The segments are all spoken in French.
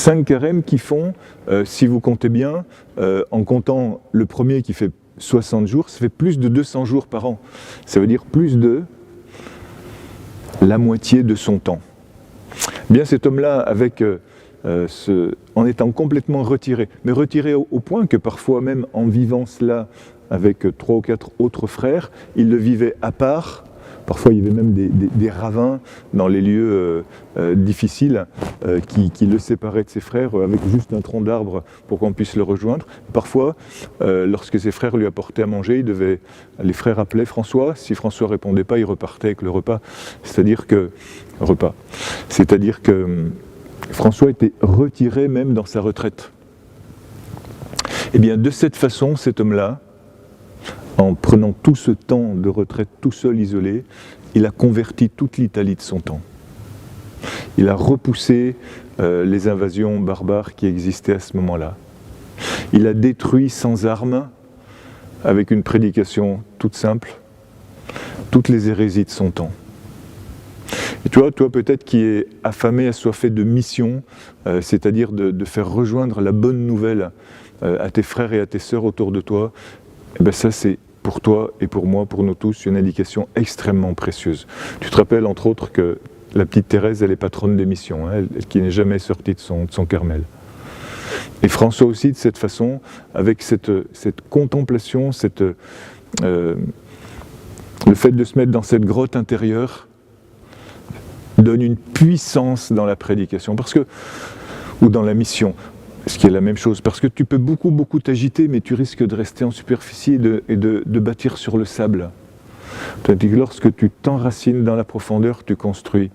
5 carèmes qui font, si vous comptez bien, en comptant le premier qui fait 60 jours, ça fait plus de 200 jours par an. Ça veut dire plus de la moitié de son temps. Bien, cet homme-là, en étant complètement retiré, mais retiré au point que parfois même en vivant cela avec 3 ou 4 autres frères, il le vivait à part. Parfois il y avait même des ravins dans les lieux difficiles qui le séparaient de ses frères avec juste un tronc d'arbre pour qu'on puisse le rejoindre. Parfois, lorsque ses frères lui apportaient à manger, les frères appelaient François. Si François ne répondait pas, il repartait avec le repas. C'est-à-dire que François était retiré même dans sa retraite. Et bien de cette façon, cet homme-là, en prenant tout ce temps de retraite tout seul, isolé, il a converti toute l'Italie de son temps. Il a repoussé les invasions barbares qui existaient à ce moment-là. Il a détruit sans armes, avec une prédication toute simple, toutes les hérésies de son temps. Et toi peut-être qui es affamé, assoiffé de mission, c'est-à-dire de faire rejoindre la bonne nouvelle à tes frères et à tes sœurs autour de toi, et bien ça c'est pour toi et pour moi, pour nous tous, une indication extrêmement précieuse. Tu te rappelles entre autres que la petite Thérèse, elle est patronne des missions, hein, elle qui n'est jamais sortie de son Carmel. Et François aussi de cette façon, avec cette contemplation, le fait de se mettre dans cette grotte intérieure, donne une puissance dans la prédication, ou dans la mission. Ce qui est la même chose, parce que tu peux beaucoup t'agiter, mais tu risques de rester en superficie et de bâtir sur le sable. Tandis que lorsque tu t'enracines dans la profondeur, tu construis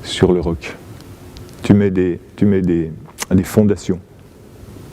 sur le roc. Tu mets des fondations.